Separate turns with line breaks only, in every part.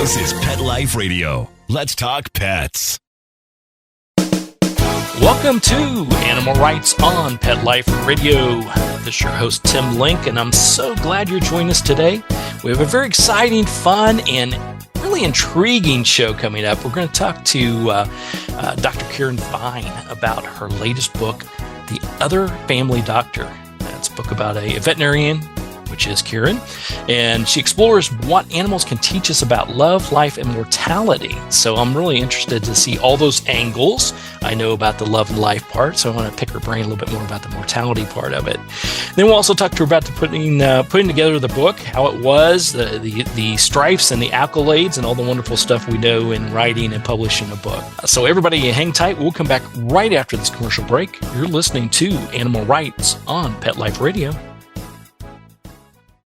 This is Pet Life Radio. Let's talk pets.
Welcome to Animal Rights on Pet Life Radio. This is your host, Tim Link, and I'm so glad you're joining us today. We have a very exciting, fun, and really intriguing show coming up. We're going to talk to Dr. Karen Fine about her latest book, The Other Family Doctor. That's a book about a veterinarian, which is Karen, and she explores what animals can teach us about love, life, and mortality. So I'm really interested to see all those angles. I know about the love and life part, so I want to pick her brain a little bit more about the mortality part of it. Then we'll also talk to her about putting together the book, how it was, the stripes and the accolades, and all the wonderful stuff we know in writing and publishing a book. So everybody hang tight. We'll come back right after this commercial break. You're listening to Animal Rights on Pet Life Radio.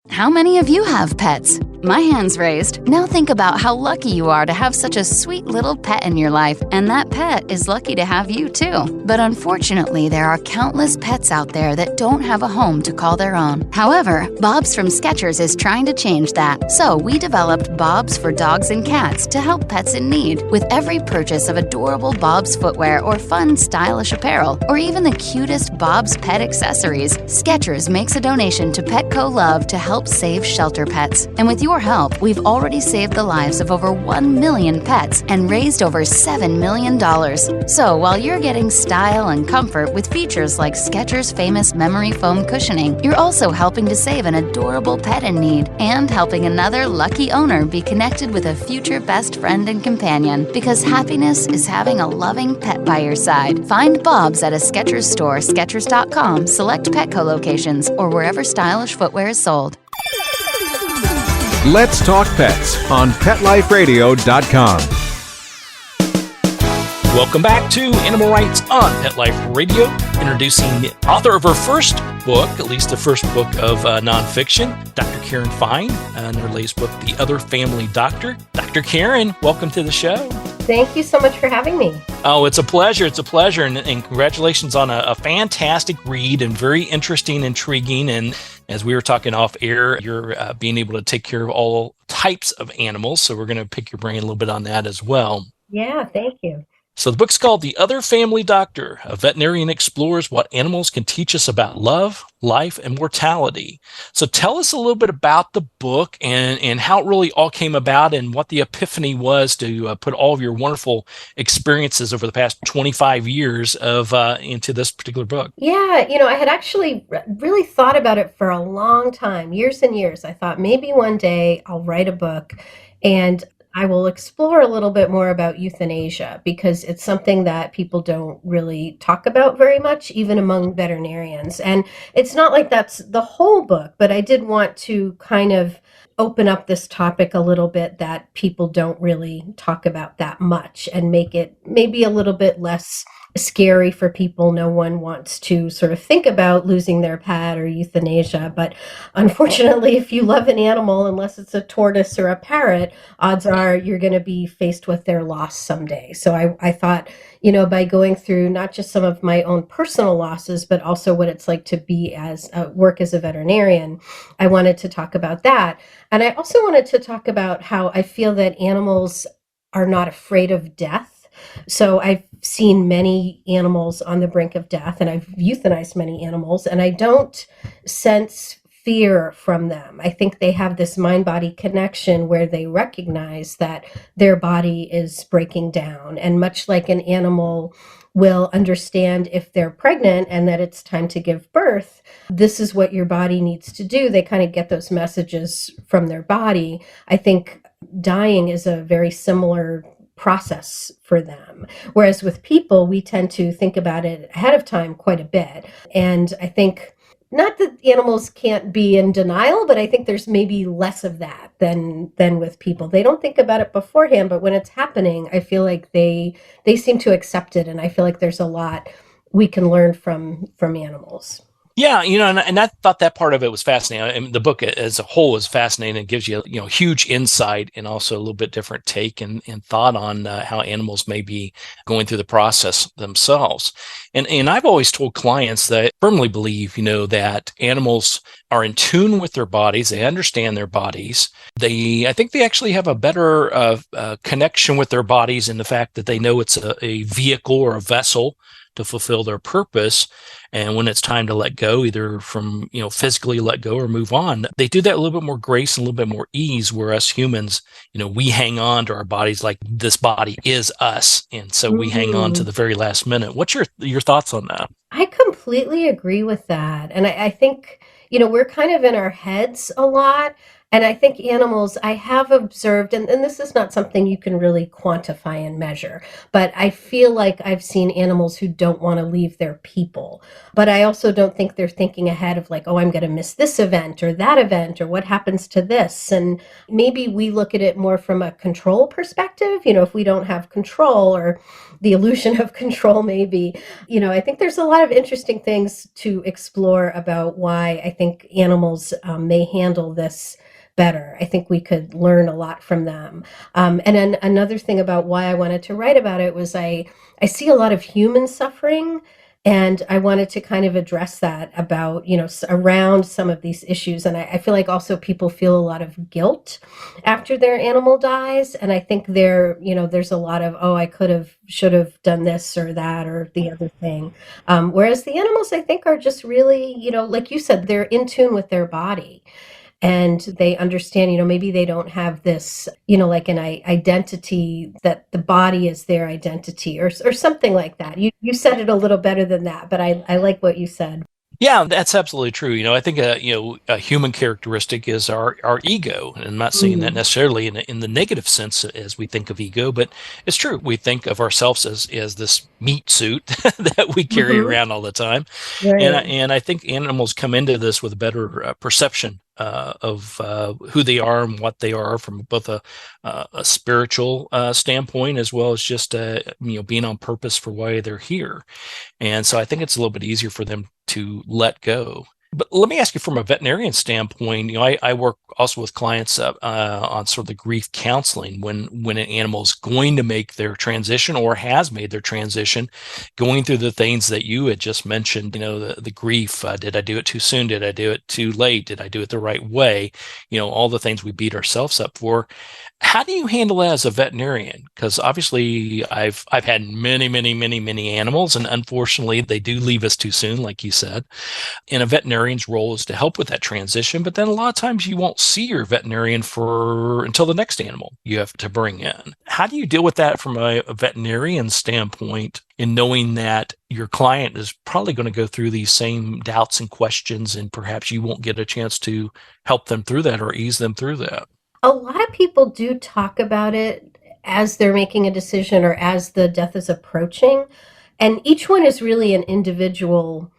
How many of you have pets? My hand's raised. Now think about how lucky you are to have such a sweet little pet in your life, and that pet is lucky to have you too. But unfortunately, there are countless pets out there that don't have a home to call their own. However, Bob's from Skechers is trying to change that. So we developed Bob's for dogs and cats to help pets in need. With every purchase of adorable Bob's footwear or fun, stylish apparel, or even the cutest Bob's pet accessories, Skechers makes a donation to Petco Love to help save shelter pets. And with your help, we've already saved the lives of over 1 million pets and raised over $7 million. So while you're getting style and comfort with features like Skechers' famous memory foam cushioning, you're also helping to save an adorable pet in need and helping another lucky owner be connected with a future best friend and companion, because happiness is having a loving pet by your side. Find Bob's at a Skechers store, Skechers.com, select Petco locations, or wherever stylish footwear is sold.
Let's Talk Pets on PetLifeRadio.com.
Welcome back to Animal Rights on Pet Life Radio. Introducing the author of her first book, at least the first book of nonfiction, Dr. Karen Fine, and her latest book, The Other Family Doctor. Dr. Karen, welcome to the show.
Thank you so much for having me.
Oh, it's a pleasure. It's a pleasure. And congratulations on a fantastic read and very interesting, intriguing. And as we were talking off air, you're being able to take care of all types of animals. So we're going to pick your brain a little bit on that as well.
Yeah, thank you.
So the book's called The Other Family Doctor. A veterinarian explores what animals can teach us about love, life, and mortality. So tell us a little bit about the book and how it really all came about and what the epiphany was to put all of your wonderful experiences over the past 25 years into this particular book.
Yeah, I had actually really thought about it for a long time, years and years. I thought maybe one day I'll write a book and I will explore a little bit more about euthanasia, because it's something that people don't really talk about very much, even among veterinarians. And it's not like that's the whole book, but I did want to kind of open up this topic a little bit that people don't really talk about that much and make it maybe a little bit less scary for people. No one wants to sort of think about losing their pet or euthanasia. But unfortunately, if you love an animal, unless it's a tortoise or a parrot, odds are you're going to be faced with their loss someday. So I thought, by going through not just some of my own personal losses, but also what it's like to be work as a veterinarian, I wanted to talk about that. And I also wanted to talk about how I feel that animals are not afraid of death. So I've seen many animals on the brink of death, and I've euthanized many animals, and I don't sense fear from them. I think they have this mind-body connection where they recognize that their body is breaking down. And much like an animal will understand if they're pregnant and that it's time to give birth, this is what your body needs to do. They kind of get those messages from their body. I think dying is a very similar process for them. Whereas with people, we tend to think about it ahead of time quite a bit. And I think not that animals can't be in denial, but I think there's maybe less of that than with people. They don't think about it beforehand, but when it's happening, I feel like they seem to accept it. And I feel like there's a lot we can learn from animals.
Yeah, and I thought that part of it was fascinating. I mean, the book as a whole is fascinating. It gives you, huge insight and also a little bit different take and thought on how animals may be going through the process themselves. And I've always told clients that I firmly believe, that animals are in tune with their bodies. They understand their bodies. I think they actually have a better connection with their bodies in the fact that they know it's a vehicle or a vessel to fulfill their purpose. And when it's time to let go, either from, physically let go or move on, they do that a little bit more grace and a little bit more ease. Where us humans, we hang on to our bodies like this body is us. And so we hang on to
Mhm.
the very last minute. What's your thoughts on that?
I completely agree with that. And I think, we're kind of in our heads a lot. And I think animals, I have observed, and this is not something you can really quantify and measure, but I feel like I've seen animals who don't want to leave their people. But I also don't think they're thinking ahead of like, oh, I'm going to miss this event or that event or what happens to this. And maybe we look at it more from a control perspective, if we don't have control or the illusion of control, maybe. I think there's a lot of interesting things to explore about why I think animals may handle this better. I think we could learn a lot from them. And then another thing about why I wanted to write about it was I see a lot of human suffering. And I wanted to kind of address that about, around some of these issues. And I feel like also people feel a lot of guilt after their animal dies. And I think there's a lot of, oh, I could have, should have done this or that or the other thing. Whereas the animals, I think, are just really, like you said, they're in tune with their body and they understand, maybe they don't have this, like an identity that the body is their identity or something like that. You said it a little better than that, but I like what you said.
Yeah, that's absolutely true. I think a human characteristic is our ego, and I'm not saying that
Mm,
necessarily in the negative sense as we think of ego, but it's true. We think of ourselves as this meat suit that we carry
mhm,
around all the time,
right.
and I think animals come into this with a better perception of who they are and what they are from both a spiritual standpoint as well as just being on purpose for why they're here. And so I think it's a little bit easier for them to let go. But let me ask you from a veterinarian standpoint, I work also with clients on sort of the grief counseling when an animal is going to make their transition or has made their transition, going through the things that you had just mentioned, the grief. Did I do it too soon? Did I do it too late? Did I do it the right way? All the things we beat ourselves up for. How do you handle that as a veterinarian? Because obviously, I've had many, many, many, many animals, and unfortunately, they do leave us too soon, like you said. And a veterinarian's role is to help with that transition. But then a lot of times, you won't see your veterinarian for until the next animal you have to bring in. How do you deal with that from a veterinarian standpoint, in knowing that your client is probably going to go through these same doubts and questions, and perhaps you won't get a chance to help them through that or ease them through that?
A lot of people do talk about it as they're making a decision or as the death is approaching. And each one is really an individual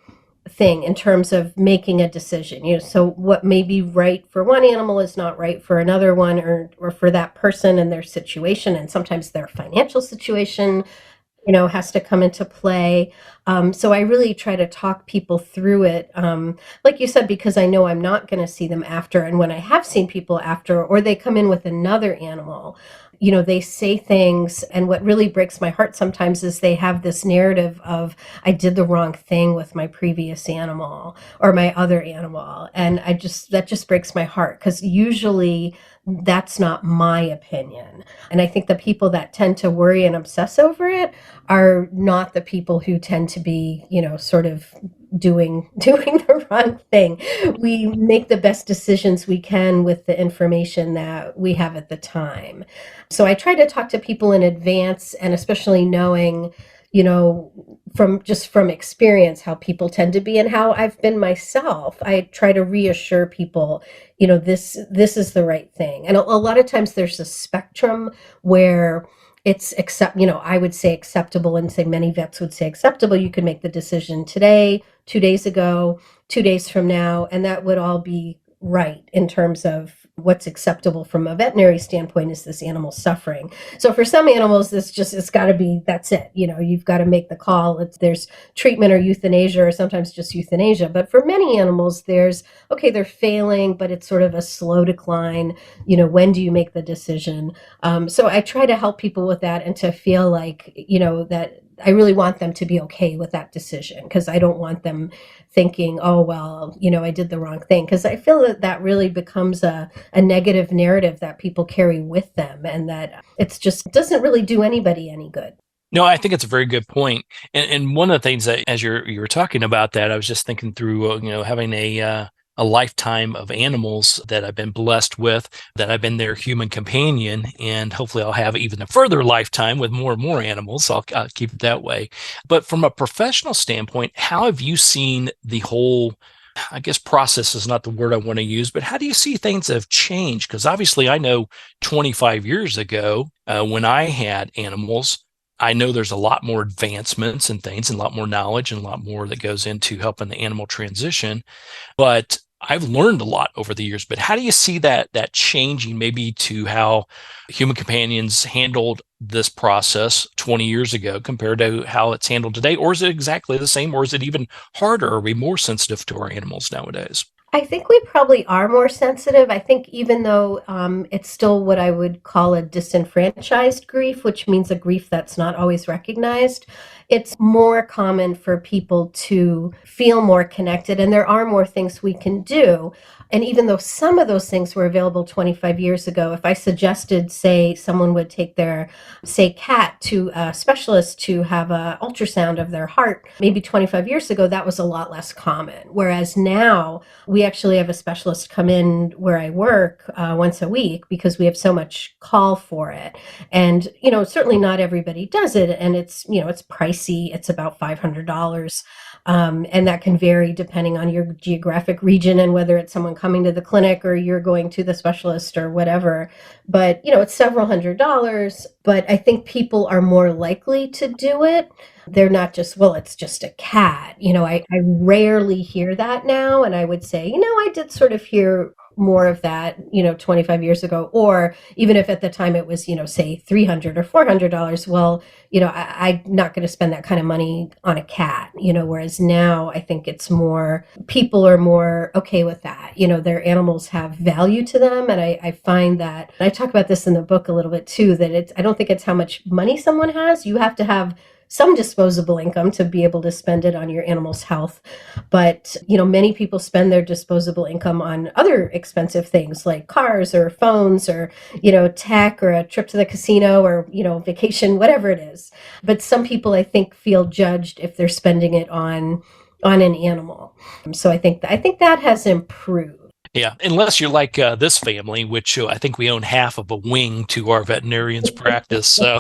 thing in terms of making a decision. So what may be right for one animal is not right for another one or for that person and their situation and sometimes their financial situation has to come into play. So I really try to talk people through it. Like you said, because I know I'm not going to see them after. And when I have seen people after, or they come in with another animal, they say things. And what really breaks my heart sometimes is they have this narrative of, I did the wrong thing with my previous animal or my other animal. And that just breaks my heart because usually that's not my opinion. And I think the people that tend to worry and obsess over it are not the people who tend to be, sort of doing the wrong thing. We make the best decisions we can with the information that we have at the time. So I try to talk to people in advance and especially knowing, from experience how people tend to be and how I've been myself. I try to reassure people, this is the right thing. And a lot of times there's a spectrum where it's I would say acceptable and say many vets would say acceptable. You could make the decision today, 2 days ago, 2 days from now, and that would all be right in terms of what's acceptable from a veterinary standpoint is this animal suffering. So for some animals, it's got to be, that's it. You've got to make the call. There's treatment or euthanasia, or sometimes just euthanasia. But for many animals, okay, they're failing, but it's sort of a slow decline. When do you make the decision? So I try to help people with that, and to feel like, that I really want them to be okay with that decision, because I don't want them thinking, oh, well, I did the wrong thing. Because I feel that really becomes a negative narrative that people carry with them, and that it's just doesn't really do anybody any good.
No, I think it's a very good point. And one of the things that, as you were talking about that, I was just thinking through, having a lifetime of animals that I've been blessed with, that I've been their human companion, and hopefully I'll have even a further lifetime with more and more animals. So I'll keep it that way. But from a professional standpoint, how have you seen the whole, I guess process is not the word I want to use, but how do you see things have changed? Because obviously I know 25 years ago, when I had animals, I know there's a lot more advancements and things, and a lot more knowledge, and a lot more that goes into helping the animal transition. But I've learned a lot over the years. But how do you see that changing, maybe to how human companions handled this process 20 years ago compared to how it's handled today? Or is it exactly the same? Or is it even harder? Are we more sensitive to our animals nowadays?
I think we probably are more sensitive. I think even though it's still what I would call a disenfranchised grief, which means a grief that's not always recognized, it's more common for people to feel more connected, and there are more things we can do. And even though some of those things were available 25 years ago, if I suggested, say, someone would take their, say, cat to a specialist to have an ultrasound of their heart, maybe 25 years ago, that was a lot less common. Whereas now we actually have a specialist come in where I work once a week, because we have so much call for it. And, certainly not everybody does it. And it's pricey. It's about $500. And that can vary depending on your geographic region, and whether it's someone coming to the clinic or you're going to the specialist or whatever. But, it's several $100s. But I think people are more likely to do it. They're not just, well, it's just a cat. I rarely hear that now. And I would say, I did sort of hear more of that, 25 years ago, or even if at the time it was, say $300 or $400, well, I'm not going to spend that kind of money on a cat, whereas now I think it's more, people are more okay with that. Their animals have value to them. And I find that, I talk about this in the book a little bit too, that I don't think it's how much money someone has. You have to have some disposable income to be able to spend it on your animal's health. But, many people spend their disposable income on other expensive things like cars or phones or, tech, or a trip to the casino, or, vacation, whatever it is. But some people, I think, feel judged if they're spending it on an animal. So I think that has improved.
Yeah, unless you're like this family, which I think we own half of a wing to our veterinarian's practice. So,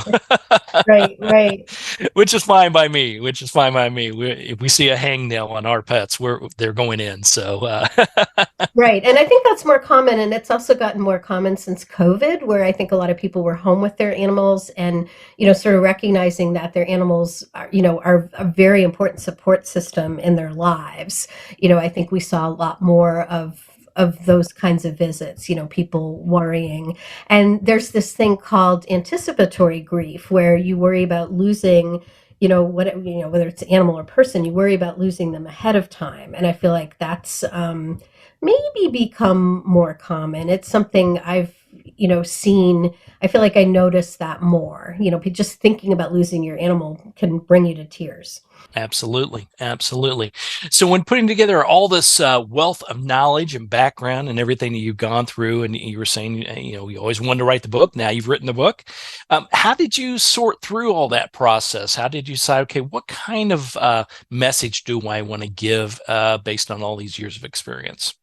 right.
Which is fine by me. If we see a hangnail on our pets, they're going in. So,
right, and I think that's more common, and it's also gotten more common since COVID, where I think a lot of people were home with their animals, and sort of recognizing that their animals are a very important support system in their lives. I think we saw a lot more of those kinds of visits, people worrying. And there's this thing called anticipatory grief, where you worry about losing, whether it's animal or person, you worry about losing them ahead of time. And I feel like that's maybe become more common. It's something I've, seen. I feel like I notice that more. Just thinking about losing your animal can bring you to tears.
Absolutely. So when putting together all this wealth of knowledge and background and everything that you've gone through, and you were saying, you always wanted to write the book. Now you've written the book. How did you sort through all that process? How did you decide, okay, what kind of message do I want to give based on all these years of experience?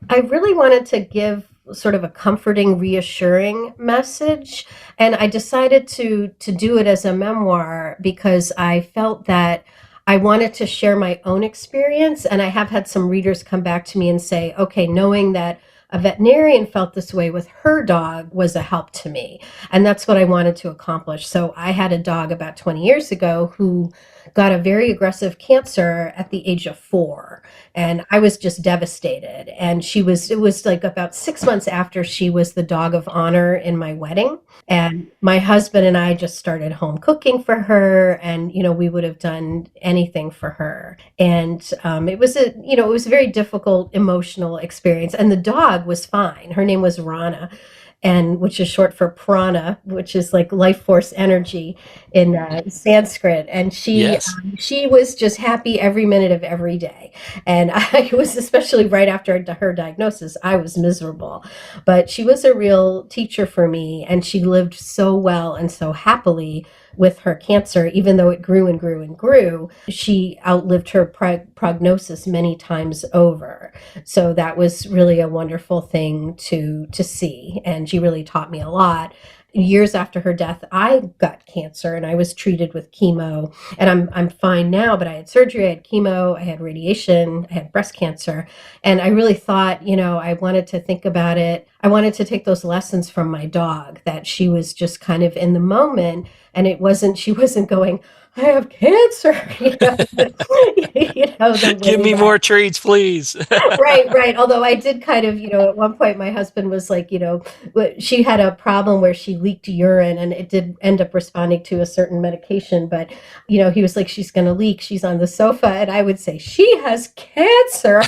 I really wanted to give sort of a comforting, reassuring message. And I decided to do it as a memoir, because I felt that I wanted to share my own experience. And I have had some readers come back to me and say, okay, knowing that a veterinarian felt this way with her dog was a help to me. And that's what I wanted to accomplish. So I had a dog about 20 years ago who got a very aggressive cancer at the age of 4. And I was just devastated. And it was like about 6 months after she was the dog of honor in my wedding. And my husband and I just started home cooking for her. And, we would have done anything for her. And it was it was a very difficult emotional experience. And the dog was fine. Her name was Rana, and which is short for prana, which is like life force energy in Sanskrit. And
Yes.
she was just happy every minute of every day. And I was, especially right after her diagnosis, I was miserable. But she was a real teacher for me, and she lived so well and so happily with her cancer, even though it grew and grew and grew. She outlived her prognosis many times over. So that was really a wonderful thing to see. And she really taught me a lot. Years after her death, I got cancer and I was treated with chemo, and I'm fine now, but I had surgery, I had chemo, I had radiation, I had breast cancer. And I really thought, I wanted to think about it. I wanted to take those lessons from my dog, that she was just kind of in the moment, and she wasn't going, I have cancer.
Give me more treats, please.
Right. Although I did kind of, at one point my husband was like, she had a problem where she leaked urine, and it did end up responding to a certain medication. But, he was like, she's going to leak. She's on the sofa. And I would say, she has cancer,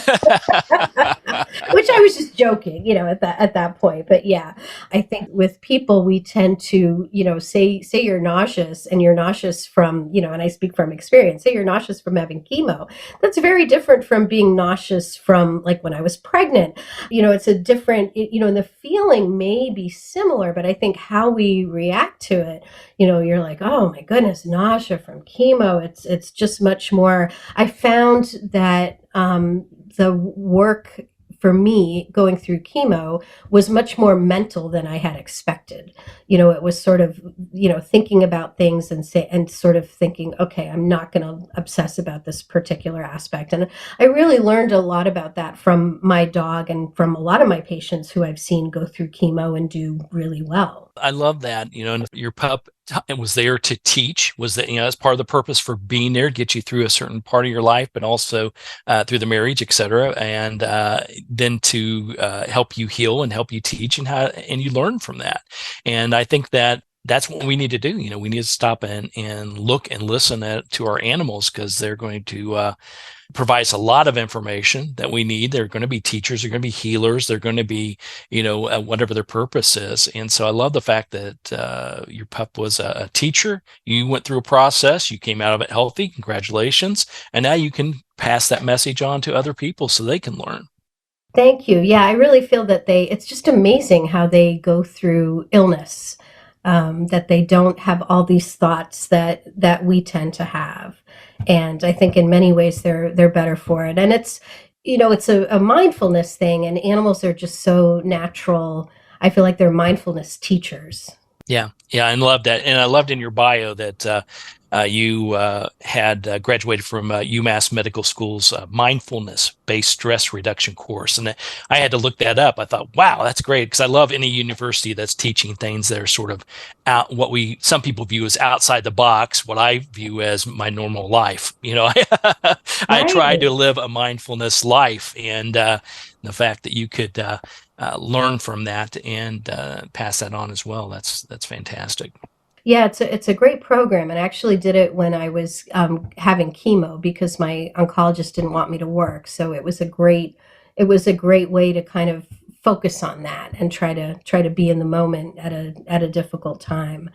which I was just joking, at that point. But yeah, I think with people, we tend to, say you're nauseous, and you're nauseous from, and I speak from experience, say you're nauseous from having chemo. That's very different from being nauseous from, like, when I was pregnant. It's a different, and the feeling may be similar, but I think how we react to it, you're like, oh my goodness, nausea from chemo. It's just much more. I found that the work for me going through chemo was much more mental than I had expected. It was sort of, thinking about things and sort of thinking, okay, I'm not going to obsess about this particular aspect. And I really learned a lot about that from my dog and from a lot of my patients who I've seen go through chemo and do really well.
I love that. And your pup was there to teach. Was that, that's part of the purpose for being there, get you through a certain part of your life, but also through the marriage, et cetera. And then to help you heal and help you teach, and you learn from that. And I think that's what we need to do. We need to stop and look and listen to our animals, because they're going to provide us a lot of information that we need. They're going to be teachers, they're going to be healers, they're going to be, whatever their purpose is. And so I love the fact that your pup was a teacher. You went through a process, you came out of it healthy. Congratulations. And now you can pass that message on to other people so they can learn.
Thank you. Yeah, I really feel that it's just amazing how they go through illness. That they don't have all these thoughts that we tend to have. And I think in many ways they're better for it. And it's a mindfulness thing, and animals are just so natural. I feel like they're mindfulness teachers.
Yeah, I love that. And I loved in your bio that you had graduated from UMass Medical School's mindfulness-based stress reduction course. And I had to look that up. I thought, wow, that's great, because I love any university that's teaching things that are sort of out, some people view as outside the box, what I view as my normal life. I try to live a mindfulness life, and the fact that you could learn from that and pass that on as well, that's fantastic.
Yeah, it's a great program, and I actually did it when I was having chemo, because my oncologist didn't want me to work. So it was a great way to kind of focus on that and try to be in the moment at a difficult time.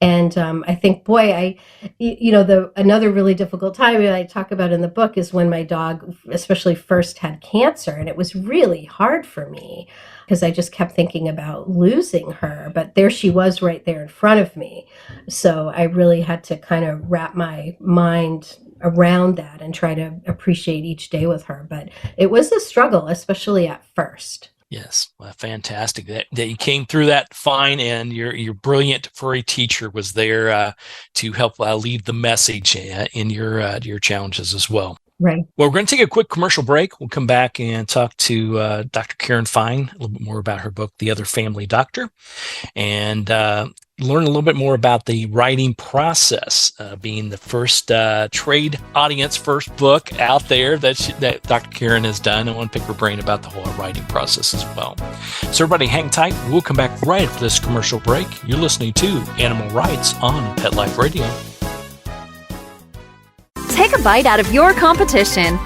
And I think, boy, another really difficult time I talk about in the book is when my dog, especially first, had cancer, and it was really hard for me, because I just kept thinking about losing her, but there she was right there in front of me. So I really had to kind of wrap my mind around that and try to appreciate each day with her. But it was a struggle, especially at first.
Yes, well, fantastic that you came through that fine, and your brilliant furry teacher was there to help lead the message in your challenges as well.
Right.
Well, we're going to take a quick commercial break. We'll come back and talk to Dr. Karen Fine a little bit more about her book, The Other Family Doctor. And learn a little bit more about the writing process, being the first trade audience, first book out there that Dr. Karen has done. I want to pick her brain about the whole writing process as well. So everybody hang tight. We'll come back right after this commercial break. You're listening to Animal Rights on Pet Life Radio.
Take a bite out of your competition.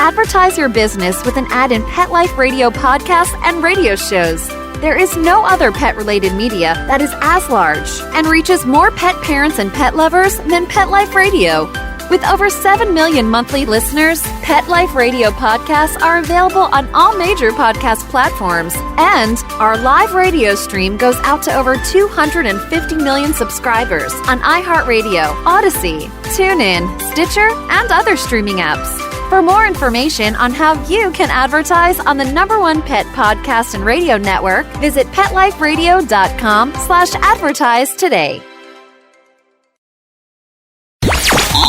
Advertise your business with an ad in Pet Life Radio podcasts and radio shows. There is no other pet-related media that is as large and reaches more pet parents and pet lovers than Pet Life Radio. With over 7 million monthly listeners, Pet Life Radio podcasts are available on all major podcast platforms, and our live radio stream goes out to over 250 million subscribers on iHeartRadio, Odyssey, TuneIn, Stitcher, and other streaming apps. For more information on how you can advertise on the #1 pet podcast and radio network, visit PetLifeRadio.com/advertise today.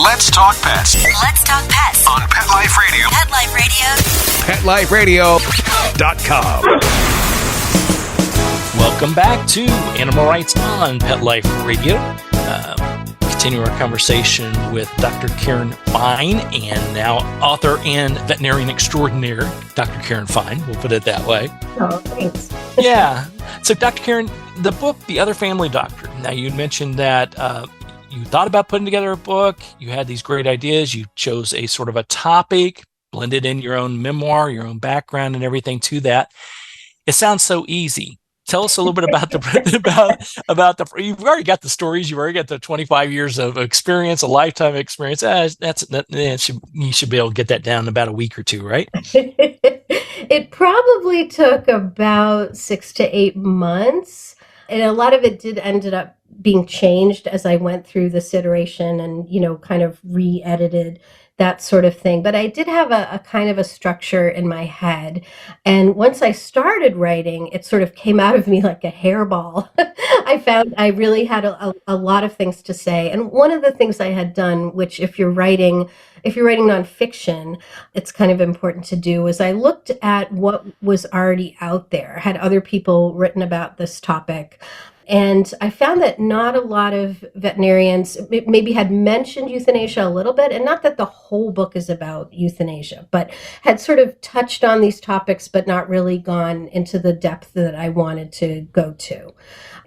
Let's talk pets
Let's talk pets
on Pet Life Radio.
Pet Life Radio.
PetLifeRadio.com.
Welcome back to Animal Rights on Pet Life Radio. Continue our conversation with Dr. Karen Fine, and now author and veterinarian extraordinaire, Dr. Karen Fine. We'll put it that way.
Oh, thanks.
Yeah. So, Dr. Karen, the book, The Other Family Doctor. Now, you mentioned that you thought about putting together a book. You had these great ideas. You chose a sort of a topic, blended in your own memoir, your own background, and everything to that. It sounds so easy. Tell us a little bit about the. You've already got the stories. You've already got the 25 years of experience, a lifetime of experience. You should be able to get that down in about a week or two, right?
It probably took about 6 to 8 months, and a lot of it ended up being changed as I went through this iteration and, kind of re-edited, that sort of thing. But I did have a kind of a structure in my head. And once I started writing, it sort of came out of me like a hairball. I found I really had a lot of things to say. And one of the things I had done, which if you're writing nonfiction, it's kind of important to do, is I looked at what was already out there. Had other people written about this topic? And I found that not a lot of veterinarians maybe had mentioned euthanasia a little bit, and not that the whole book is about euthanasia, but had sort of touched on these topics, but not really gone into the depth that I wanted to go to.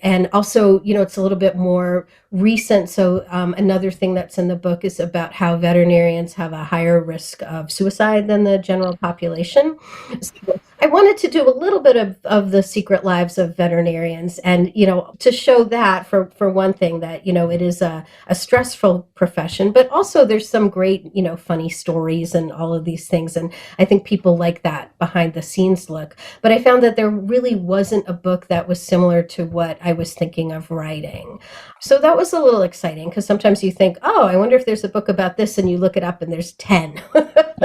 And also, it's a little bit more recent. So another thing that's in the book is about how veterinarians have a higher risk of suicide than the general population. So I wanted to do a little bit of the secret lives of veterinarians, and, to show that for one thing, that, it is a stressful profession, but also there's some great, funny stories and all of these things. And I think people like that behind the scenes look. But I found that there really wasn't a book that was similar to what I was thinking of writing. So that was a little exciting, because sometimes you think, oh, I wonder if there's a book about this, and you look it up and there's 10.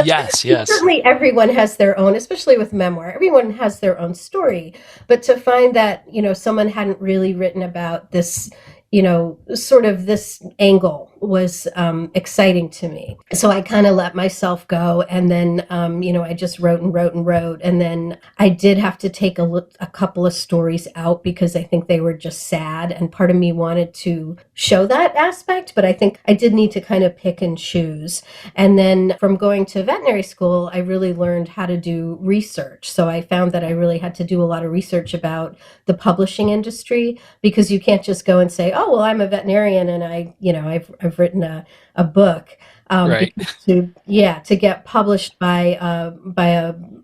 Yes.
Certainly everyone has their own, especially with memoir, everyone has their own story. But to find that, someone hadn't really written about this, sort of this angle was exciting to me. So I kind of let myself go. And then, I just wrote and wrote and wrote. And then I did have to take a couple of stories out, because I think they were just sad. And part of me wanted to show that aspect, but I think I did need to kind of pick and choose. And then from going to veterinary school, I really learned how to do research. So I found that I really had to do a lot of research about the publishing industry, because you can't just go and say, oh, well, I'm a veterinarian and I've written a book.
Right.
To get published by a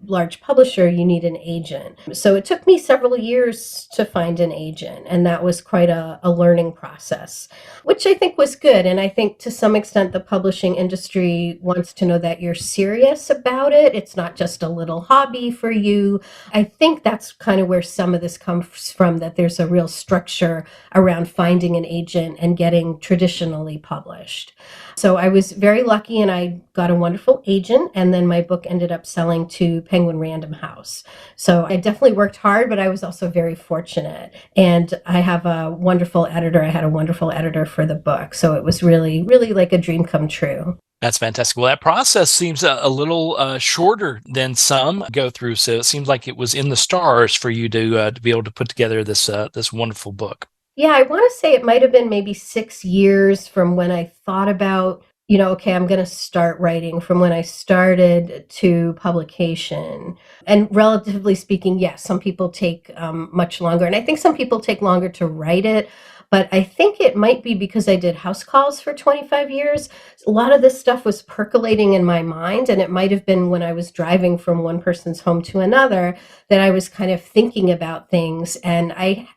large publisher, you need an agent. So it took me several years to find an agent, and that was quite a learning process, which I think was good. And I think to some extent the publishing industry wants to know that you're serious about it. It's not just a little hobby for you. I think that's kind of where some of this comes from, that there's a real structure around finding an agent and getting traditionally published. So I was very lucky, and I got a wonderful agent, and then my book ended up selling to Penguin Random House. So I definitely worked hard, but I was also very fortunate. And I have a wonderful editor. I had a wonderful editor for the book. So it was really, really like a dream come true.
That's fantastic. Well, that process seems a little shorter than some go through. So it seems like it was in the stars for you to be able to put together this wonderful book.
Yeah, I want to say it might have been maybe 6 years from when I thought about, okay, I'm going to start writing, from when I started to publication. And relatively speaking, yes, some people take much longer. And I think some people take longer to write it. But I think it might be because I did house calls for 25 years. A lot of this stuff was percolating in my mind. And it might have been when I was driving from one person's home to another that I was kind of thinking about things. And I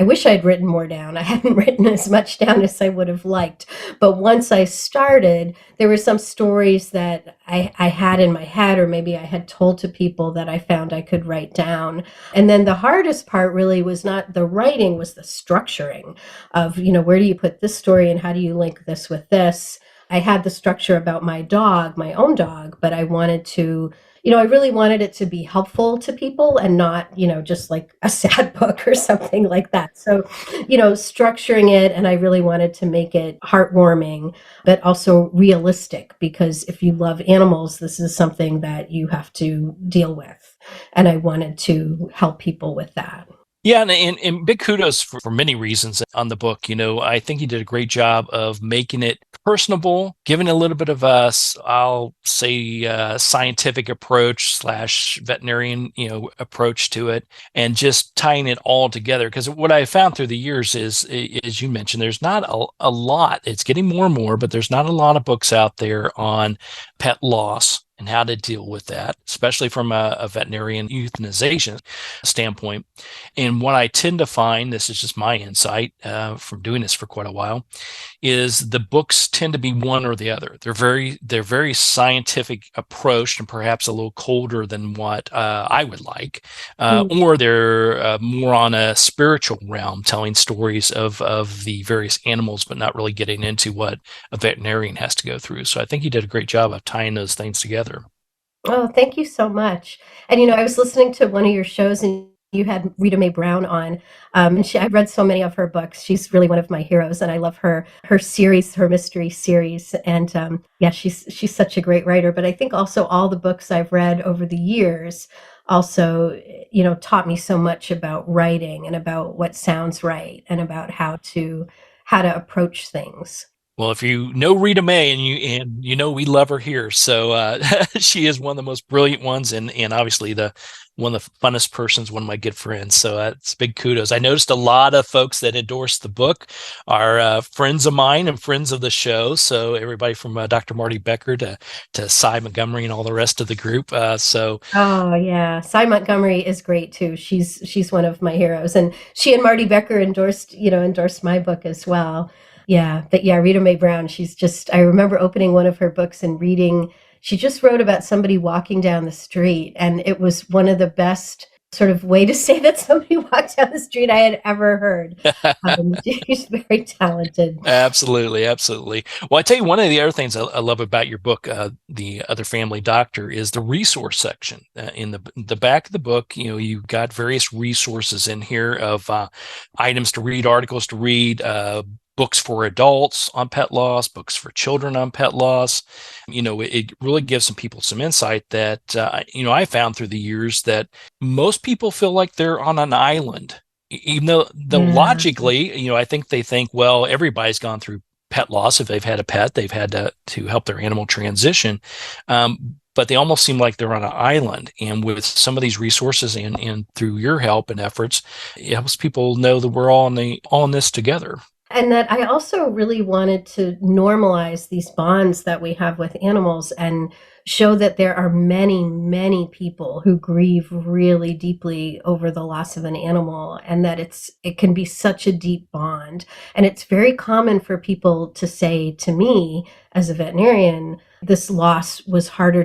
wish I'd written more down. I hadn't written as much down as I would have liked. But once I started, there were some stories that I had in my head, or maybe I had told to people, that I found I could write down. And then the hardest part really was not the writing, was the structuring of, where do you put this story and how do you link this with this? I had the structure about my dog, my own dog, but I wanted to, I really wanted it to be helpful to people and not, just like a sad book or something like that. So, structuring it, and I really wanted to make it heartwarming, but also realistic, because if you love animals, this is something that you have to deal with. And I wanted to help people with that.
Yeah, and big kudos for many reasons on the book. I think you did a great job of making it personable, giving a little bit of I'll say, scientific approach / veterinarian, approach to it, and just tying it all together. Because what I found through the years is, as you mentioned, there's not a lot. It's getting more and more, but there's not a lot of books out there on pet loss and how to deal with that, especially from a veterinarian euthanization standpoint. And what I tend to find, this is just my insight from doing this for quite a while, is the books tend to be one or the other. They're very scientific approached and perhaps a little colder than what I would like, or they're more on a spiritual realm, telling stories of the various animals, but not really getting into what a veterinarian has to go through. So I think you did a great job of tying those things together.
Oh, thank you so much. And, I was listening to one of your shows, and you had Rita Mae Brown on, and I've read so many of her books. She's really one of my heroes, and I love her series, her mystery series. And yeah, she's such a great writer. But I think also all the books I've read over the years also, taught me so much about writing and about what sounds right and about how to approach things.
Well, if you know Rita Mae, and we love her here, so she is one of the most brilliant ones, and obviously one of the funnest persons, one of my good friends. So it's big kudos. I noticed a lot of folks that endorse the book are friends of mine and friends of the show. So everybody from Dr. Marty Becker to Cy Montgomery and all the rest of the group.
Oh yeah, Cy Montgomery is great too. She's one of my heroes, and she and Marty Becker endorsed my book as well. Yeah, but yeah, Rita Mae Brown, I remember opening one of her books and reading, she just wrote about somebody walking down the street, and it was one of the best sort of way to say that somebody walked down the street I had ever heard. She's very talented.
Absolutely, absolutely. Well, I tell you, one of the other things I love about your book, The Other Family Doctor, is the resource section. In the back of the book, you've got various resources in here of items to read, articles to read, books for adults on pet loss, books for children on pet loss. It really gives some people some insight that, I found through the years that most people feel like they're on an island, even though logically, I think they think, well, everybody's gone through pet loss. If they've had a pet, they've had to help their animal transition. But they almost seem like they're on an island. And with some of these resources and through your help and efforts, it helps people know that we're all in this together.
And that I also really wanted to normalize these bonds that we have with animals and show that there are many, many people who grieve really deeply over the loss of an animal, and that it can be such a deep bond. And it's very common for people to say to me as a veterinarian, this loss was harder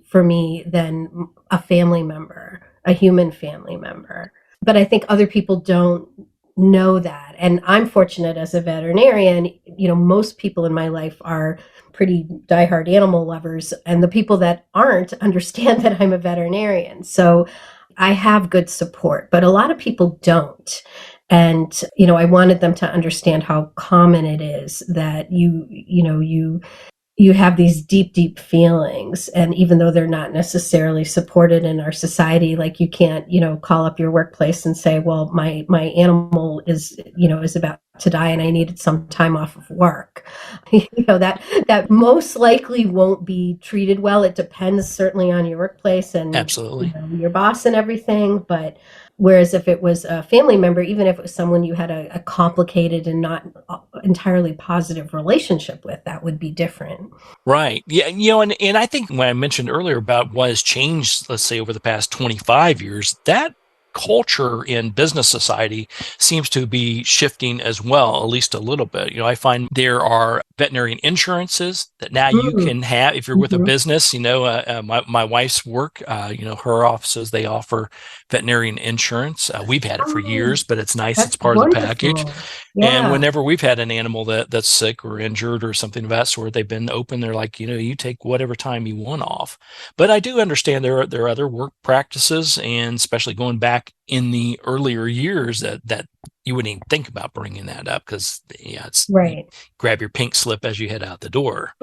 for me than a family member, a human family member. But I think other people don't know that. And I'm fortunate as a veterinarian, most people in my life are pretty diehard animal lovers, and the people that aren't understand that I'm a veterinarian. So I have good support, but a lot of people don't. And, I wanted them to understand how common it is that you you have these deep, deep feelings. And even though they're not necessarily supported in our society, like you can't, call up your workplace and say, well, my animal is about to die and I needed some time off of work. That most likely won't be treated well. It depends certainly on your workplace and
Absolutely.
Your boss and everything. But whereas if it was a family member, even if it was someone you had a complicated and not entirely positive relationship with, that would be different.
Right. Yeah. And I think when I mentioned earlier about what has changed, let's say over the past 25 years, that culture in business society seems to be shifting as well, at least a little bit. I find there are veterinarian insurances that now you can have if you're with a business. My wife's work, her offices, they offer veterinarian insurance. We've had it for years, but it's nice. It's part
wonderful.
of the package.
Yeah.
And whenever we've had an animal that's sick or injured or something of that sort, they've been open. They're like, you take whatever time you want off. But I do understand there are other work practices, and especially going back in the earlier years that you wouldn't even think about bringing that up because it's
right.
Grab your pink slip as you head out the door.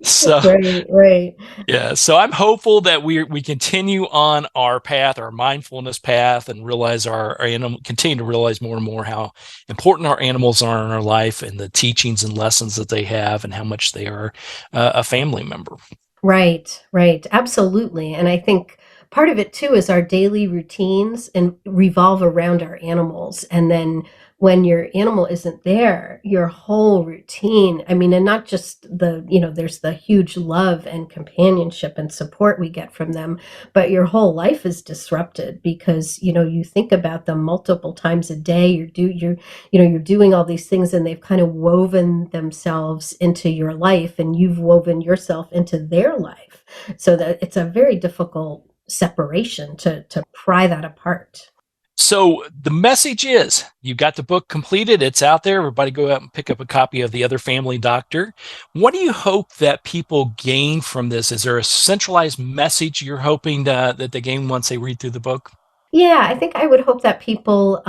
So right.
Yeah. So I'm hopeful that we continue on our path, our mindfulness path, and realize our animal, continue to realize more and more how important our animals are in our life and the teachings and lessons that they have and how much they are a family member.
Right. Absolutely. And I think part of it too is our daily routines and revolve around our animals. And then when your animal isn't there, your whole routine, and not just there's the huge love and companionship and support we get from them, but your whole life is disrupted because, you think about them multiple times a day. You're doing all these things and they've kind of woven themselves into your life and you've woven yourself into their life. So that it's a very difficult separation to pry that apart.
So the message is you've got the book completed. It's out there. Everybody go out and pick up a copy of The Other Family Doctor. What do you hope that people gain from this? Is there a centralized message you're hoping that they gain once they read through the book?
Yeah, I think I would hope that people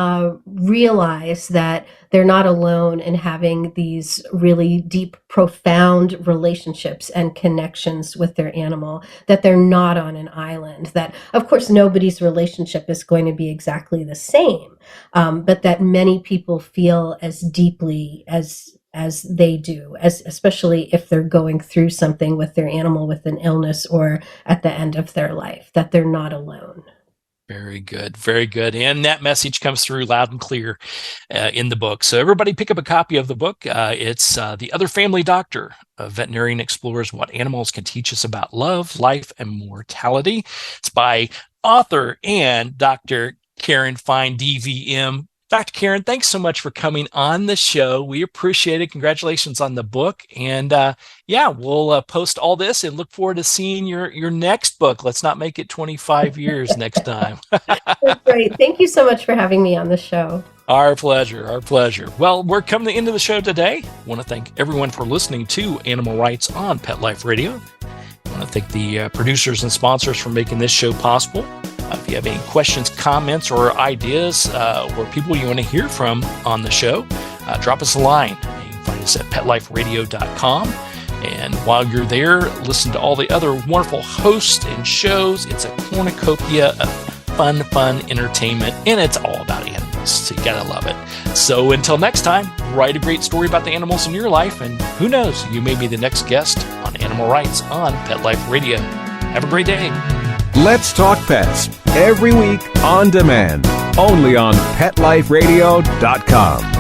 realize that they're not alone in having these really deep, profound relationships and connections with their animal, that they're not on an island, that, of course, nobody's relationship is going to be exactly the same, but that many people feel as deeply as they do, especially if they're going through something with their animal, with an illness or at the end of their life, that they're not alone.
Very good. Very good. And that message comes through loud and clear in the book. So everybody pick up a copy of the book. It's The Other Family Doctor. A veterinarian explores what animals can teach us about love, life, and mortality. It's by author and Dr. Karen Fine, DVM. Dr. Karen, thanks so much for coming on the show. We appreciate it. Congratulations on the book. And we'll post all this and look forward to seeing your next book. Let's not make it 25 years next time.
That's great. Thank you so much for having me on the show.
Our pleasure. Our pleasure. Well, we're coming to the end of the show today. I want to thank everyone for listening to Animal Rights on Pet Life Radio. I want to thank the producers and sponsors for making this show possible. If you have any questions, comments, or ideas, or people you want to hear from on the show, drop us a line. You can find us at petliferadio.com. And while you're there, listen to all the other wonderful hosts and shows. It's a cornucopia of fun entertainment, and it's all about animals, so you gotta love it. So until next time, write a great story about the animals in your life, and who knows, you may be the next guest on Animal Rights on Pet Life Radio. Have a great day.
Let's Talk Pets, every week on demand, only on PetLifeRadio.com.